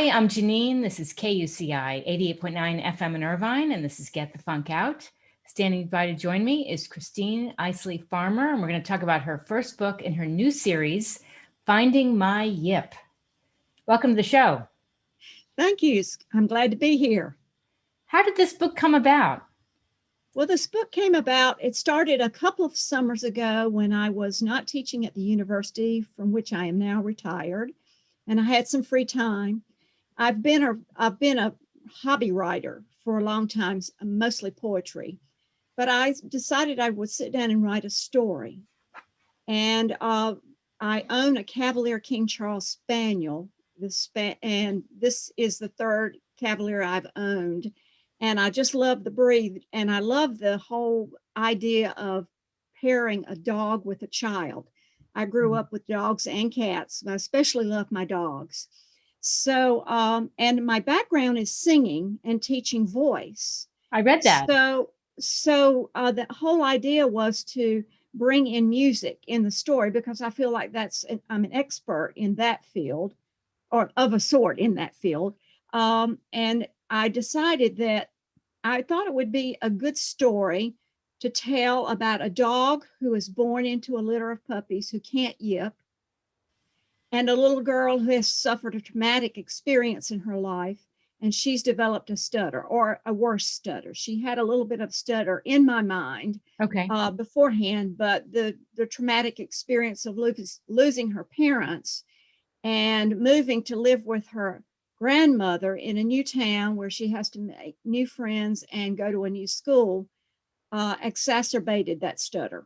Hi, I'm Janine. This is KUCI 88.9 FM in Irvine, and this is Get the Funk Out. Standing by to join me is Christine Isley-Farmer, and we're going to talk about her first book in her new series, Finding My Yip. Welcome to the show. Thank you. I'm glad to be here. How did this book come about? Well, this book came about, it started a couple of summers ago when I was not teaching at the university from which I am now retired, and I had some free time. I've been a hobby writer for a long time, mostly poetry, but I decided I would sit down and write a story. And I own a Cavalier King Charles Spaniel, and this is the third Cavalier I've owned. And I just love the breed, and I love the whole idea of pairing a dog with a child. I grew up with dogs and cats, but I especially love my dogs. So, and my background is singing and teaching voice. I read that. So the whole idea was to bring in music in the story because I feel like I'm an expert in that field, or of a sort in that field. And I decided that I thought it would be a good story to tell about a dog who is born into a litter of puppies who can't yip, and a little girl who has suffered a traumatic experience in her life, and she's developed a stutter, or a worse stutter. She had a little bit of stutter in my mind beforehand, but the traumatic experience of losing her parents and moving to live with her grandmother in a new town where she has to make new friends and go to a new school exacerbated that stutter.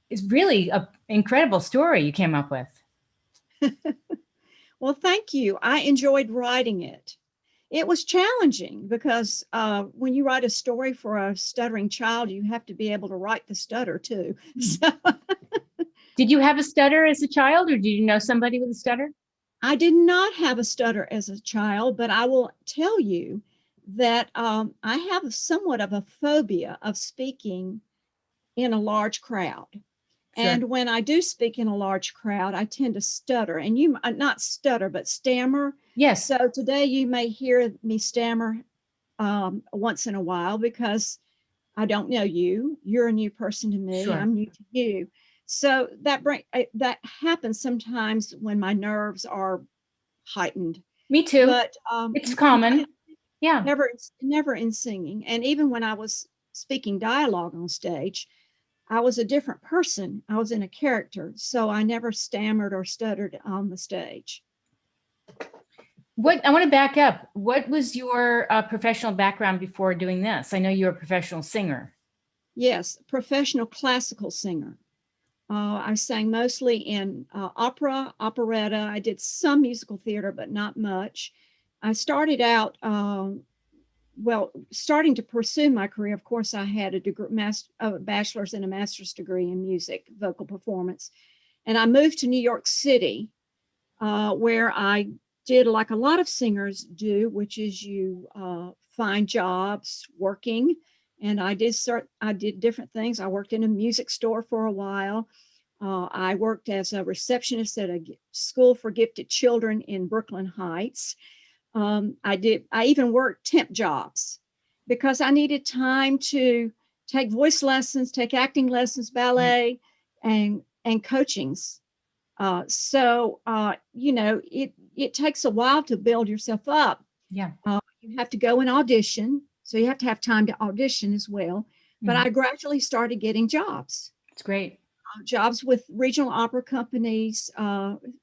It's really an incredible story you came up with. Well, thank you. I enjoyed writing it. It was challenging because when you write a story for a stuttering child, you have to be able to write the stutter too. So, did you have a stutter as a child, or did you know somebody with a stutter? I did not have a stutter as a child, but I will tell you that I have somewhat of a phobia of speaking in a large crowd. Sure. And when I do speak in a large crowd, I tend to stutter, and you not stutter, but stammer. Yes. So today you may hear me stammer once in a while because I don't know you. You're a new person to me. Sure. I'm new to you. So that happens sometimes when my nerves are heightened. Me too. But it's common. Yeah. Never in singing. And even when I was speaking dialogue on stage, I was a different person. I was in a character. So I never stammered or stuttered on the stage. I want to back up. What was your professional background before doing this? I know you're a professional singer. Yes, professional classical singer. I sang mostly in opera, operetta. I did some musical theater, but not much. I started out, starting to pursue my career. Of course, I had a bachelor's and a master's degree in music, vocal performance. And I moved to New York City, where I did like a lot of singers do, which is you find jobs working. And I did different things. I worked in a music store for a while. I worked as a receptionist at a school for gifted children in Brooklyn Heights. I even worked temp jobs because I needed time to take voice lessons, take acting lessons, ballet, and coachings. It takes a while to build yourself up. Yeah. You have to go and audition. So you have to have time to audition as well. But I gradually started getting jobs. It's great. Jobs with regional opera companies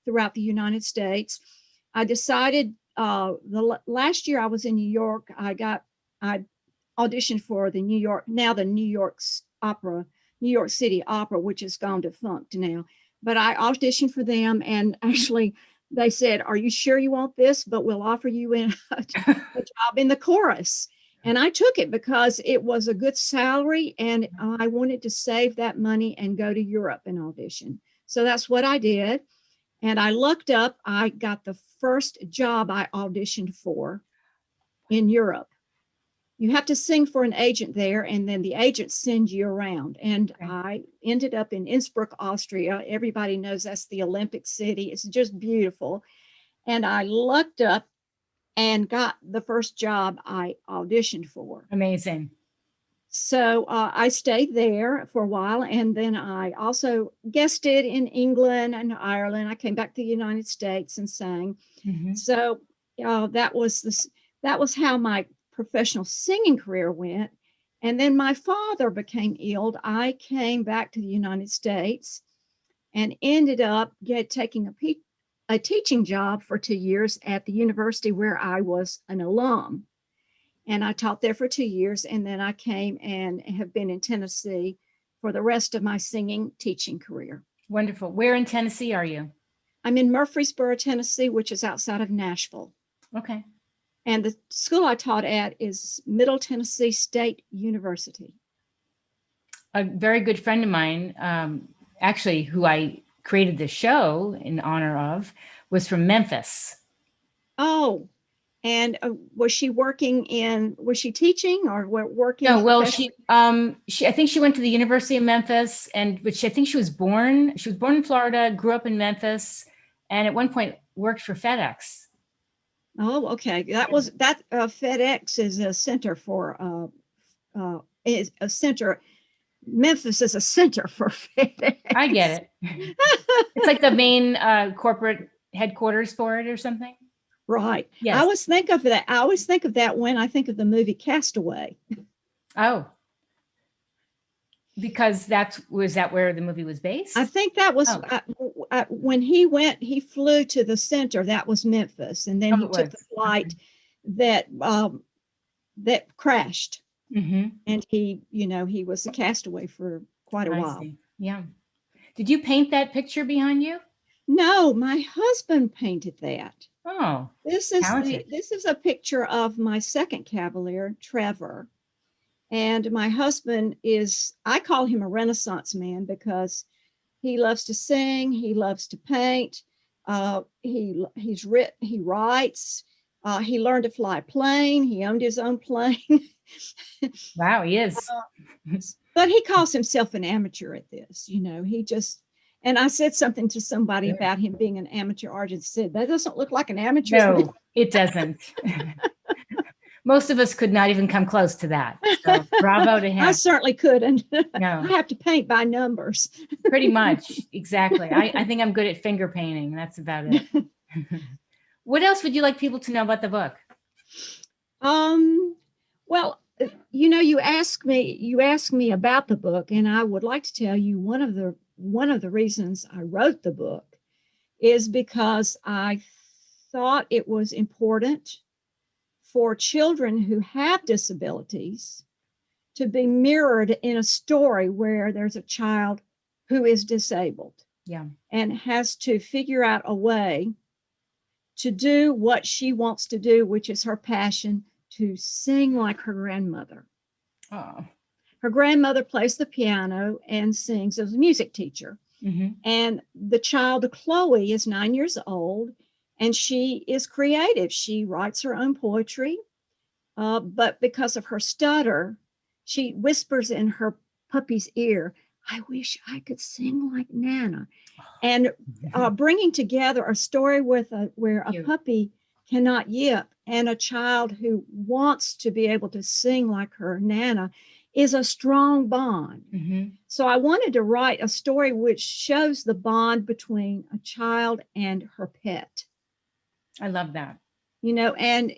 throughout the United States. I decided last year I was in New York. I auditioned for the New York City Opera, which has gone defunct now. But I auditioned for them, and actually they said, "Are you sure you want this? But we'll offer you a job in the chorus." And I took it because it was a good salary, and I wanted to save that money and go to Europe and audition. So that's what I did. And I lucked up. I got the first job I auditioned for in Europe. You have to sing for an agent there, and then the agent sends you around. And I ended up in Innsbruck, Austria. Everybody knows that's the Olympic city. It's just beautiful. and I lucked up and got the first job I auditioned for. Amazing. So I stayed there for a while, and then I also guested in England and Ireland. I came back to the United States and sang. Mm-hmm. So that was how my professional singing career went. And then my father became ill. I came back to the United States and ended up taking a teaching job for 2 years at the university where I was an alum. And I taught there for 2 years. And then I came and have been in Tennessee for the rest of my singing teaching career. Wonderful. Where in Tennessee are you? I'm in Murfreesboro, Tennessee, which is outside of Nashville. Okay. And the school I taught at is Middle Tennessee State University. A very good friend of mine, actually, who I created the show in honor of, was from Memphis. Oh, and was she teaching or working? No, well, she I think she went to the University of Memphis, which I think she was born in Florida, grew up in Memphis, and at one point worked for FedEx. Oh, okay. FedEx is a center for Memphis is a center for FedEx. I get it. It's like the main corporate headquarters for it or something. Right. Yes. I always think of that when I think of the movie Castaway. Oh. Because was that where the movie was based? I think that was when he flew to the center, that was Memphis. And then he took the flight that crashed. Mm-hmm. And he was a castaway for quite a while. See. Yeah. Did you paint that picture behind you? No, my husband painted that. Oh, this is a picture of my second Cavalier, Trevor. And my husband I call him a Renaissance man because he loves to sing, he loves to paint, he writes, he learned to fly a plane, he owned his own plane. Wow, he is. But he calls himself an amateur at this, and I said something to somebody about him being an amateur artist. Said that doesn't look like an amateur. No, it doesn't. Most of us could not even come close to that. So bravo to him. I certainly couldn't. No. I have to paint by numbers. Pretty much. Exactly. I think I'm good at finger painting. That's about it. What else would you like people to know about the book? Well, you asked me about the book, and I would like to tell you one of the reasons I wrote the book is because I thought it was important for children who have disabilities to be mirrored in a story where there's a child who is disabled. Yeah. And has to figure out a way to do what she wants to do, which is her passion, to sing like her grandmother. Oh. Her grandmother plays the piano and sings as a music teacher. Mm-hmm. And the child, Chloe, is 9 years old, and she is creative. She writes her own poetry, but because of her stutter, she whispers in her puppy's ear, "I wish I could sing like Nana." And bringing together a story where a puppy cannot yip and a child who wants to be able to sing like her Nana is a strong bond. Mm-hmm. So I wanted to write a story which shows the bond between a child and her pet. I love that. And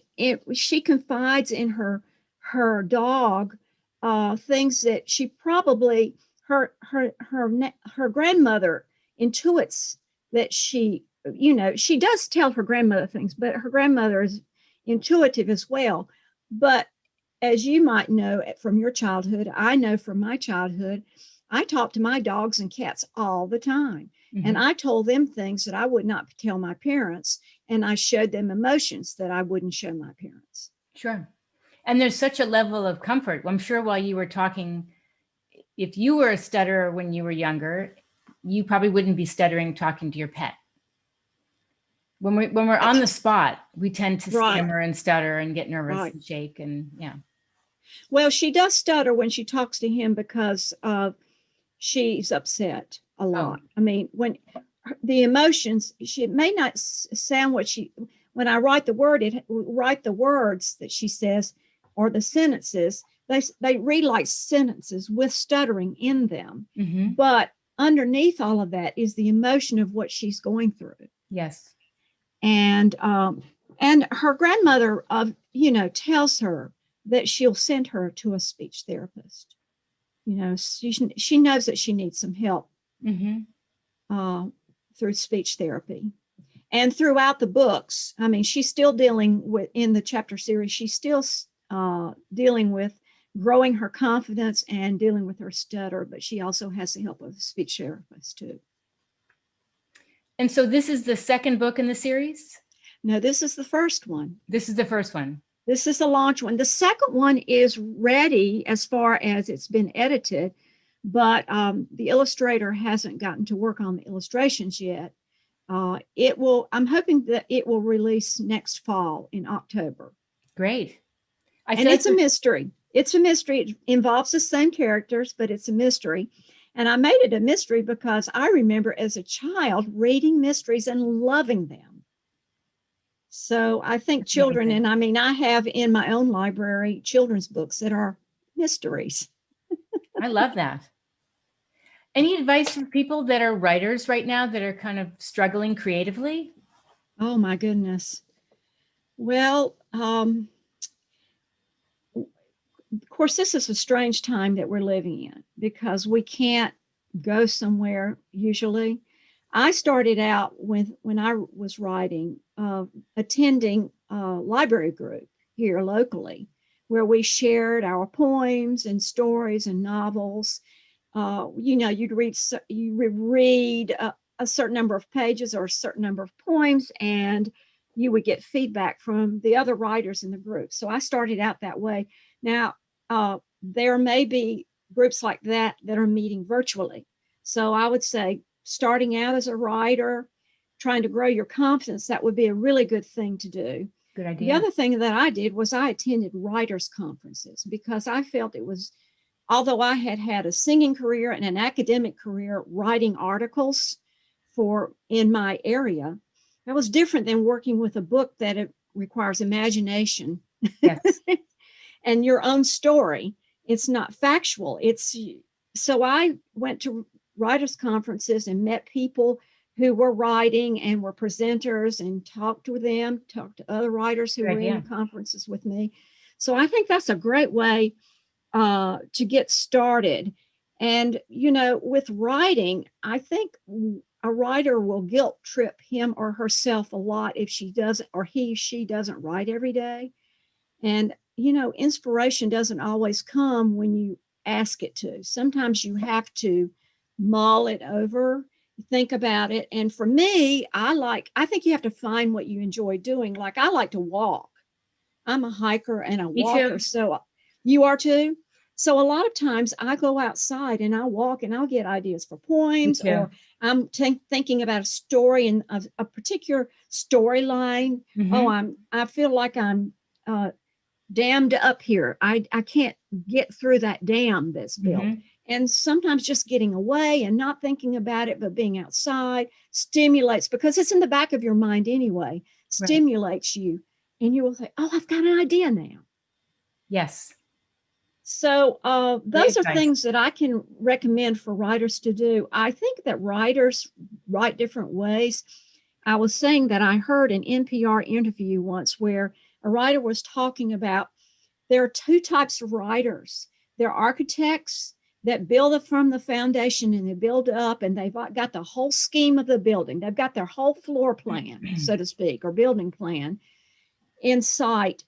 she confides in her dog things that she probably her grandmother intuits that she does tell her grandmother things, but her grandmother is intuitive as well. But as you might know from your childhood, I know from my childhood, I talk to my dogs and cats all the time. Mm-hmm. And I told them things that I would not tell my parents. And I showed them emotions that I wouldn't show my parents. Sure. And there's such a level of comfort. I'm sure while you were talking, if you were a stutterer when you were younger, you probably wouldn't be stuttering talking to your pet. When we're on the spot, we tend to stammer and stutter and get nervous and shake and yeah. Well, she does stutter when she talks to him because she's upset a lot. I mean, when the emotions, she may not sound what she, when I write the words that she says or the sentences, they read like sentences with stuttering in them. Mm-hmm. But underneath all of that is the emotion of what she's going through. Yes. And her grandmother, tells her that she'll send her to a speech therapist. She knows that she needs some help through speech therapy. And throughout the books, I mean, she's still dealing with, in the chapter series, she's still dealing with growing her confidence and dealing with her stutter, but she also has the help of a speech therapist too. And so this is the second book in the series? No, this is the first one. This is the first one. This is the launch one. The second one is ready as far as it's been edited, but the illustrator hasn't gotten to work on the illustrations yet. I'm hoping that it will release next fall in October. Great. And it's a mystery. It's a mystery. It involves the same characters, but it's a mystery. And I made it a mystery because I remember as a child reading mysteries and loving them. So I think children, and I mean, I have in my own library children's books that are mysteries. I love that. Any advice for people that are writers right now that are kind of struggling creatively? Oh my goodness. Well, of course, this is a strange time that we're living in because we can't go somewhere usually. I started out when I was writing, attending a library group here locally, where we shared our poems and stories and novels. You'd read a certain number of pages or a certain number of poems, and you would get feedback from the other writers in the group. So I started out that way. Now, there may be groups like that are meeting virtually. So I would say, starting out as a writer, trying to grow your confidence, that would be a really good thing to do. Good idea. The other thing that I did was I attended writers' conferences because I felt it was, although I had had a singing career and an academic career writing articles in my area, that was different than working with a book that it requires imagination. Yes. And your own story. It's not factual. So I went to writers' conferences and met people who were writing and were presenters and talked to other writers who were in conferences with me. So I think that's a great way to get started. And, with writing, I think a writer will guilt trip him or herself a lot if she doesn't write every day. And, inspiration doesn't always come when you ask it to. Sometimes you have to mull it over, think about it. And for me, I think you have to find what you enjoy doing. Like I like to walk. I'm a hiker and a walker. So you are too? So a lot of times I go outside and I walk and I'll get ideas for poems, or I'm thinking about a story and a particular storyline. Mm-hmm. I feel like I'm dammed up here. I can't get through that dam that's built. Mm-hmm. And sometimes just getting away and not thinking about it, but being outside stimulates, because it's in the back of your mind anyway, stimulates you. And you will say, oh, I've got an idea now. Yes. So those are things that I can recommend for writers to do. I think that writers write different ways. I was saying that I heard an NPR interview once where a writer was talking about there are two types of writers. There are architects that build from the foundation and they build up and they've got the whole scheme of the building. They've got their whole floor plan, so to speak, or building plan in sight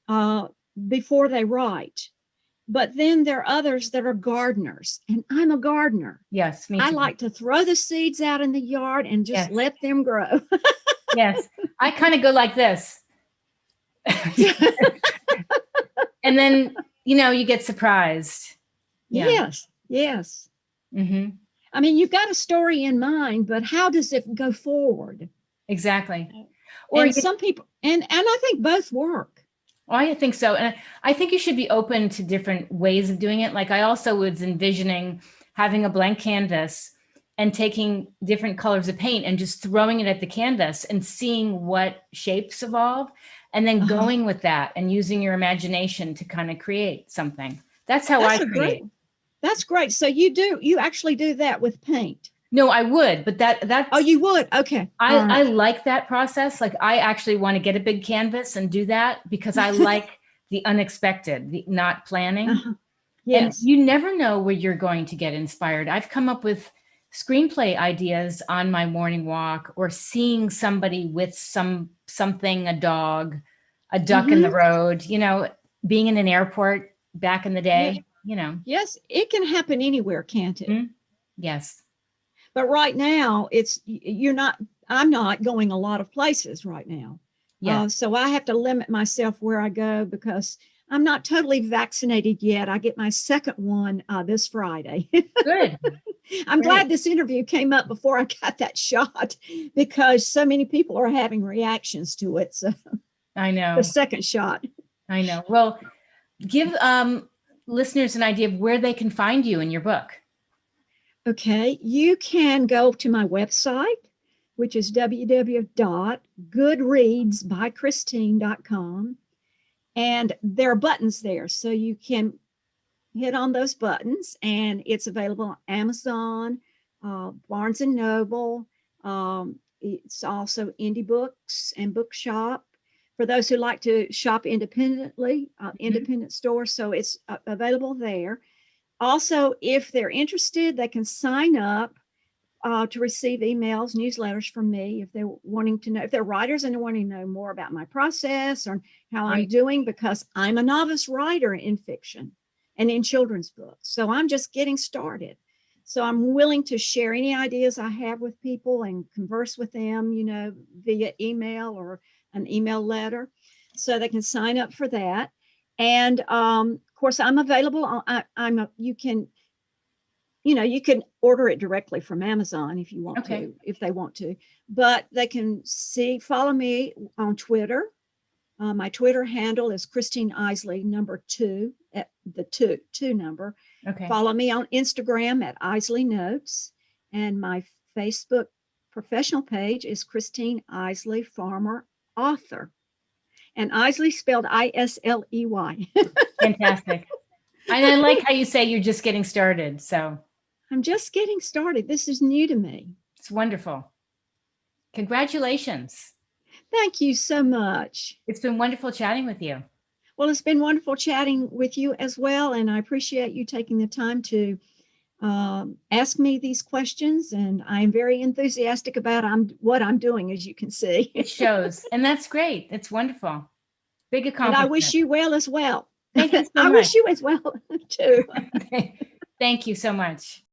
before they write. But then there are others that are gardeners, and I'm a gardener. Yes, me too. I like to throw the seeds out in the yard and just let them grow. Yes, I kind of go like this. And then, you get surprised. Yeah. Yes. Mm-hmm. I mean, you've got a story in mind, but how does it go forward? Exactly. Or some people, and I think both work. Oh, I think so. And I think you should be open to different ways of doing it. Like I also was envisioning having a blank canvas and taking different colors of paint and just throwing it at the canvas and seeing what shapes evolve, and then going with that and using your imagination to kind of create something. That's how I create. That's great. So you actually do that with paint? No, I would, but that's. Oh, you would? Okay. I like that process. Like, I actually want to get a big canvas and do that because I like the unexpected, the not planning. Yes. And you never know where you're going to get inspired. I've come up with screenplay ideas on my morning walk, or seeing somebody with something, a dog, a duck in the road, you know, being in an airport back in the day, you know. Yes, it can happen anywhere, can't it? Yes. But right now, I'm not going a lot of places right now. Yeah. So I have to limit myself where I go because I'm not totally vaccinated yet. I get my second one this Friday. Good. I'm glad this interview came up before I got that shot, because so many people are having reactions to it. So I know. The second shot. I know. Well, give listeners an idea of where they can find you in your book. Okay, you can go to my website, which is www.goodreadsbychristine.com. And there are buttons there, so you can hit on those buttons, and it's available on Amazon, Barnes and Noble. It's also Indie Books and Bookshop for those who like to shop independently, independent stores. So it's available there. Also, if they're interested, they can sign up to receive emails, newsletters from me if they're wanting to know, if they're writers and they're wanting to know more about my process or how I'm doing, because I'm a novice writer in fiction and in children's books. So I'm just getting started. So I'm willing to share any ideas I have with people and converse with them, you know, via email or an email letter. So they can sign up for that. And of course, I'm available. You can order it directly from Amazon if you want to, if they want to. But they can follow me on Twitter. My Twitter handle is Christine Isley, #2, at the two number. Okay. Follow me on Instagram at Isley Notes. And my Facebook professional page is Christine Isley-Farmer, author. And Isley spelled Isley. Fantastic. And I like how you say you're just getting started. So I'm just getting started. This is new to me. It's wonderful. Congratulations. Thank you so much. It's been wonderful chatting with you. Well, it's been wonderful chatting with you as well. And I appreciate you taking the time to ask me these questions. And I'm very enthusiastic about what I'm doing, as you can see. It shows. And that's great. It's wonderful. Big accomplishment. And I wish you well as well. Thank you so much. I wish you as well, too. Thank you so much.